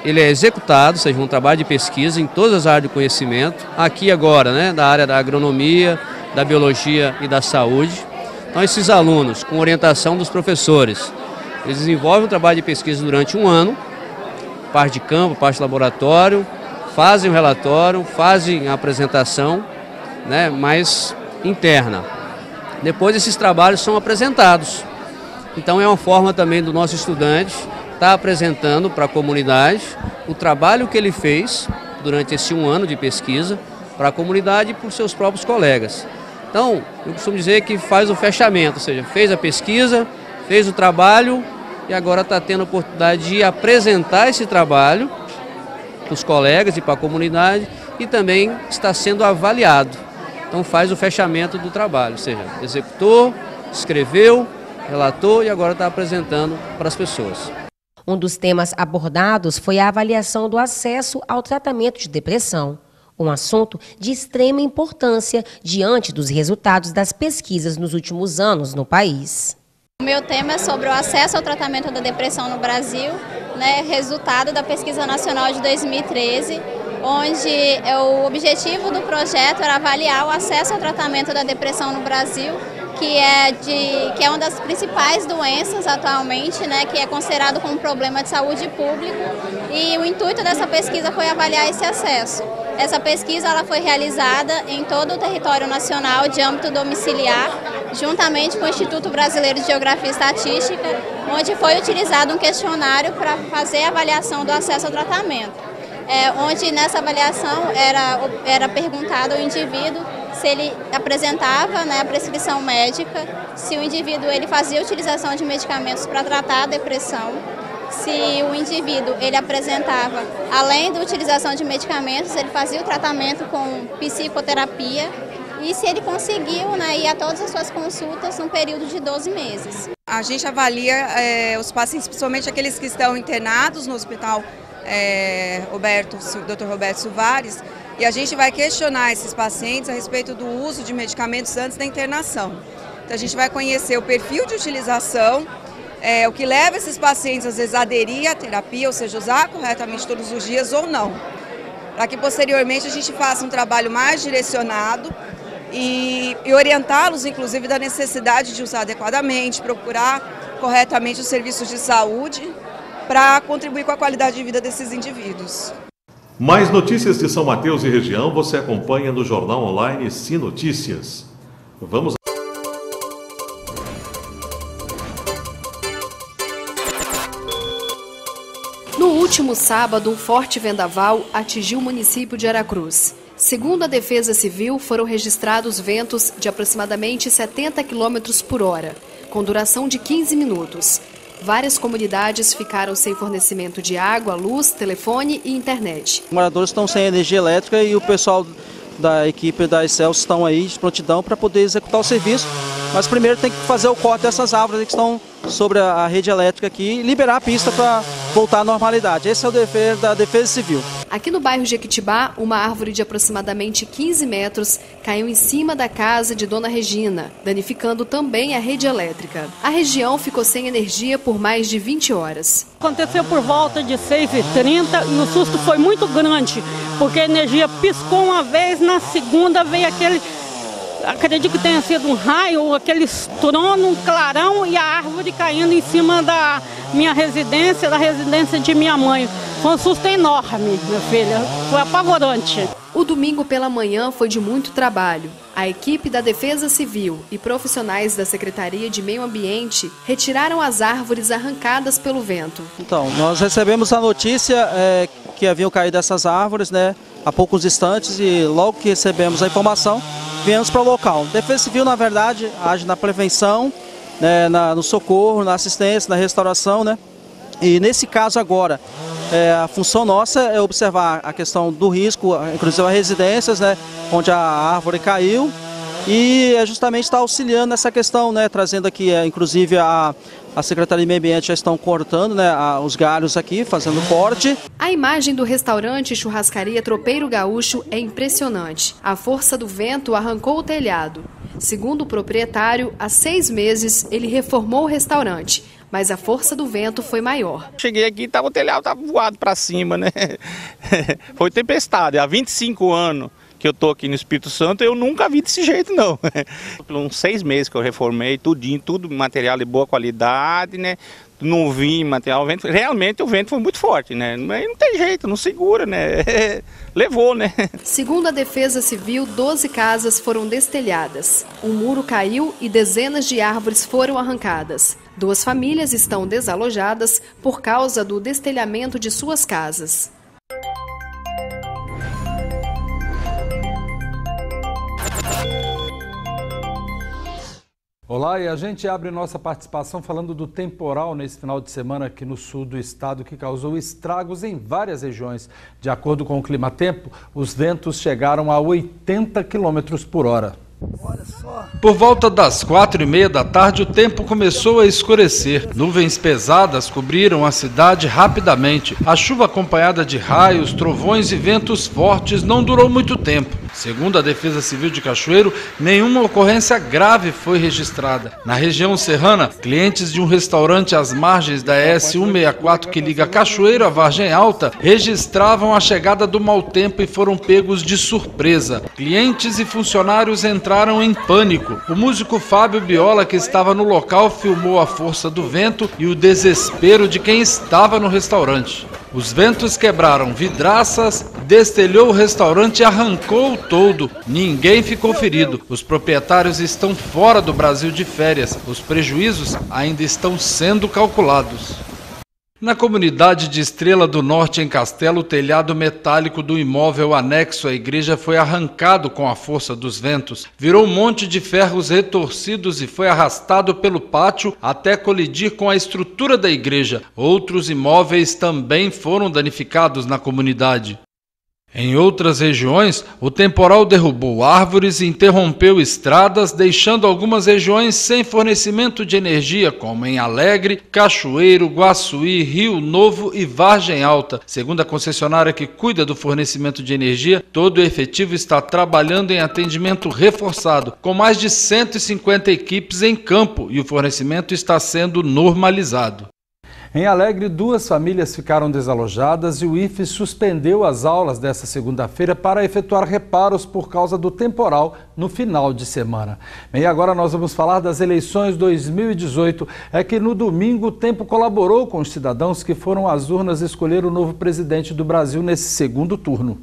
ele é executado, ou seja, um trabalho de pesquisa em todas as áreas do conhecimento, aqui agora, né, da área da agronomia, da biologia e da saúde. Então esses alunos, com orientação dos professores, eles desenvolvem um trabalho de pesquisa durante um ano, parte de campo, parte de laboratório, fazem o relatório, fazem a apresentação, né, mais interna. Depois esses trabalhos são apresentados. Então é uma forma também do nosso estudante estar apresentando para a comunidade o trabalho que ele fez durante esse um ano de pesquisa para a comunidade e para os seus próprios colegas. Então, eu costumo dizer que faz o fechamento, ou seja, fez a pesquisa, fez o trabalho e agora está tendo a oportunidade de apresentar esse trabalho para os colegas e para a comunidade e também está sendo avaliado. Então faz o fechamento do trabalho, ou seja, executou, escreveu, relatou e agora está apresentando para as pessoas. Um dos temas abordados foi a avaliação do acesso ao tratamento de depressão. Um assunto de extrema importância diante dos resultados das pesquisas nos últimos anos no país. O meu tema é sobre o acesso ao tratamento da depressão no Brasil, né, resultado da Pesquisa Nacional de 2013, onde o objetivo do projeto era avaliar o acesso ao tratamento da depressão no Brasil, que é uma das principais doenças atualmente, né, que é considerado como um problema de saúde público, e o intuito dessa pesquisa foi avaliar esse acesso. Essa pesquisa ela foi realizada em todo o território nacional de âmbito domiciliar, juntamente com o Instituto Brasileiro de Geografia e Estatística, onde foi utilizado um questionário para fazer a avaliação do acesso ao tratamento. Onde nessa avaliação era perguntado ao indivíduo se ele apresentava, né, a prescrição médica, se o indivíduo ele fazia utilização de medicamentos para tratar a depressão, se o indivíduo ele apresentava, além da utilização de medicamentos, ele fazia o tratamento com psicoterapia e se ele conseguiu, né, ir a todas as suas consultas num período de 12 meses. A gente avalia os pacientes, principalmente aqueles que estão internados no hospital Dr. Roberto Silvares, e a gente vai questionar esses pacientes a respeito do uso de medicamentos antes da internação. Então a gente vai conhecer o perfil de utilização, o que leva esses pacientes às vezes a aderir à terapia, ou seja, usar corretamente todos os dias ou não, para que posteriormente a gente faça um trabalho mais direcionado e orientá-los inclusive da necessidade de usar adequadamente, procurar corretamente os serviços de saúde para contribuir com a qualidade de vida desses indivíduos. Mais notícias de São Mateus e região você acompanha no jornal online SIN Notícias. Vamos. No último sábado, um forte vendaval atingiu o município de Aracruz. Segundo a Defesa Civil, foram registrados ventos de aproximadamente 70 km por hora, com duração de 15 minutos. Várias comunidades ficaram sem fornecimento de água, luz, telefone e internet. Os moradores estão sem energia elétrica e o pessoal da equipe da Excelsior estão aí de prontidão para poder executar o serviço. Mas primeiro tem que fazer o corte dessas árvores que estão sobre a rede elétrica aqui e liberar a pista para voltar à normalidade. Esse é o dever da Defesa Civil. Aqui no bairro Jequitibá, uma árvore de aproximadamente 15 metros caiu em cima da casa de Dona Regina, danificando também a rede elétrica. A região ficou sem energia por mais de 20 horas. Aconteceu por volta de 6h30 e o susto foi muito grande, porque a energia piscou uma vez, na segunda veio aquele... Acredito que tenha sido um raio, aquele estrondo, um clarão e a árvore caindo em cima da minha residência, da residência de minha mãe. Foi um susto enorme, minha filha. Foi apavorante. O domingo pela manhã foi de muito trabalho. A equipe da Defesa Civil e profissionais da Secretaria de Meio Ambiente retiraram as árvores arrancadas pelo vento. Então, nós recebemos a notícia que haviam caído essas árvores, né, há poucos instantes, e logo que recebemos a informação, viemos para o local. Defesa Civil, na verdade, age na prevenção, né, no socorro, na assistência, na restauração, né? E nesse caso agora, a função nossa é observar a questão do risco, inclusive as residências, né, onde a árvore caiu, e justamente estar auxiliando nessa questão, né, trazendo aqui, inclusive a Secretaria de Meio Ambiente já estão cortando, né, os galhos aqui, fazendo corte. A imagem do restaurante e churrascaria Tropeiro Gaúcho é impressionante. A força do vento arrancou o telhado. Segundo o proprietário, há 6 meses ele reformou o restaurante, mas a força do vento foi maior. Cheguei aqui, o telhado estava voado para cima, né? Foi tempestade, há 25 anos que eu tô aqui no Espírito Santo, eu nunca vi desse jeito, não. Por uns 6 meses que eu reformei, tudinho, tudo material de boa qualidade, né? Não vi material, vento. Realmente o vento foi muito forte, né? Mas não tem jeito, não segura, né? Levou, né? Segundo a Defesa Civil, 12 casas foram destelhadas. Um muro caiu e dezenas de árvores foram arrancadas. 2 famílias estão desalojadas por causa do destelhamento de suas casas. Olá, e a gente abre nossa participação falando do temporal nesse final de semana aqui no sul do estado, que causou estragos em várias regiões. De acordo com o Climatempo, os ventos chegaram a 80 km por hora. Por volta das 4h30 da tarde, o tempo começou a escurecer. Nuvens pesadas cobriram a cidade rapidamente. A chuva, acompanhada de raios, trovões e ventos fortes, não durou muito tempo. Segundo a Defesa Civil de Cachoeiro, nenhuma ocorrência grave foi registrada. Na região serrana, clientes de um restaurante às margens da ES 164 que liga Cachoeiro à Vargem Alta registravam a chegada do mau tempo e foram pegos de surpresa. Clientes e funcionários entraram em pânico. O músico Fábio Biola, que estava no local, filmou a força do vento e o desespero de quem estava no restaurante. Os ventos quebraram vidraças, destelhou o restaurante e arrancou o toldo. Ninguém ficou ferido. Os proprietários estão fora do Brasil de férias. Os prejuízos ainda estão sendo calculados. Na comunidade de Estrela do Norte, em Castelo, o telhado metálico do imóvel anexo à igreja foi arrancado com a força dos ventos. Virou um monte de ferros retorcidos e foi arrastado pelo pátio até colidir com a estrutura da igreja. Outros imóveis também foram danificados na comunidade. Em outras regiões, o temporal derrubou árvores e interrompeu estradas, deixando algumas regiões sem fornecimento de energia, como em Alegre, Cachoeiro, Guaçuí, Rio Novo e Vargem Alta. Segundo a concessionária que cuida do fornecimento de energia, todo o efetivo está trabalhando em atendimento reforçado, com mais de 150 equipes em campo, e o fornecimento está sendo normalizado. Em Alegre, 2 famílias ficaram desalojadas e o IFE suspendeu as aulas desta segunda-feira para efetuar reparos por causa do temporal no final de semana. E agora nós vamos falar das eleições 2018. É que no domingo o tempo colaborou com os cidadãos que foram às urnas escolher o novo presidente do Brasil nesse segundo turno.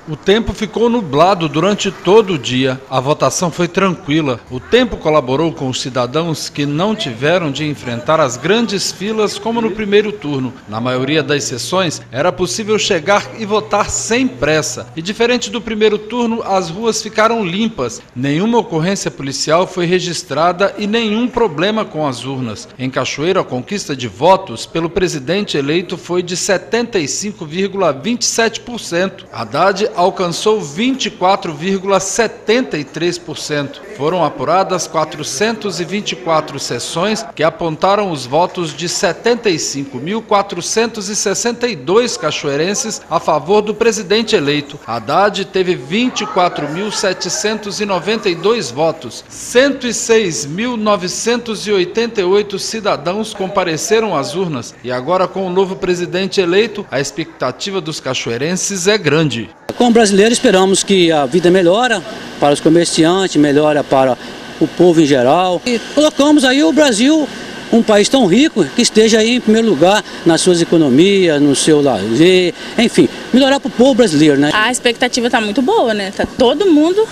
O tempo ficou nublado durante todo o dia. A votação foi tranquila. O tempo colaborou com os cidadãos que não tiveram de enfrentar as grandes filas como no primeiro turno. Na maioria das sessões, era possível chegar e votar sem pressa. E diferente do primeiro turno, as ruas ficaram limpas. Nenhuma ocorrência policial foi registrada e nenhum problema com as urnas. Em Cachoeiro, a conquista de votos pelo presidente eleito foi de 75,27%. Haddad alcançou 24,73%. Foram apuradas 424 sessões que apontaram os votos de 75.462 cachoeirenses a favor do presidente eleito. Haddad teve 24.792 votos. 106.988 cidadãos compareceram às urnas e agora, com o novo presidente eleito, a expectativa dos cachoeirenses é grande. Como brasileiros, esperamos que a vida melhora para os comerciantes, melhora para o povo em geral. E colocamos aí o Brasil, um país tão rico, que esteja aí em primeiro lugar nas suas economias, no seu lazer, enfim, melhorar para o povo brasileiro, né? A expectativa está muito boa, né? Tá todo mundo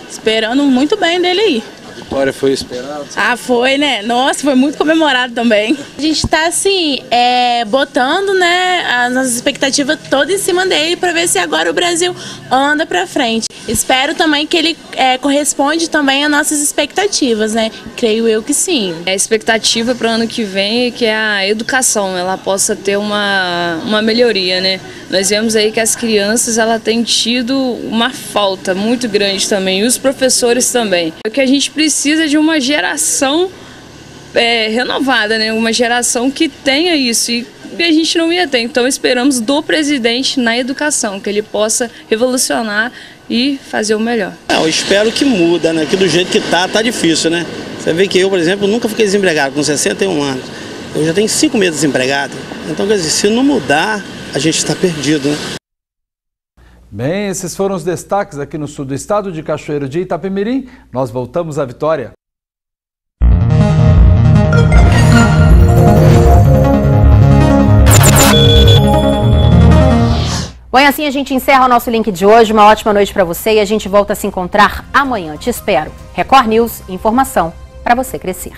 esperando muito bem dele aí. A vitória foi esperada? Ah, foi, né? Nossa, foi muito comemorado também. A gente está assim, botando, né, as nossas expectativas todas em cima dele para ver se agora o Brasil anda para frente. Espero também que ele corresponde também às nossas expectativas, né? Creio eu que sim. A expectativa para o ano que vem é que a educação ela possa ter uma melhoria, né? Nós vemos aí que as crianças ela têm tido uma falta muito grande também, e os professores também. O que a gente precisa de uma geração renovada, né? Uma geração que tenha isso e a gente não ia ter. Então esperamos do presidente na educação, que ele possa revolucionar e fazer o melhor. Eu espero que muda, né? Que do jeito que tá difícil, né? Você vê que eu, por exemplo, nunca fiquei desempregado com 61 anos. Eu já tenho 5 meses desempregado. Então, quer dizer, se não mudar, a gente está perdido, né? Bem, esses foram os destaques aqui no sul do estado de Cachoeiro de Itapemirim. Nós voltamos à Vitória. Bom, e assim a gente encerra o nosso link de hoje. Uma ótima noite para você e a gente volta a se encontrar amanhã. Te espero. Record News, informação para você crescer.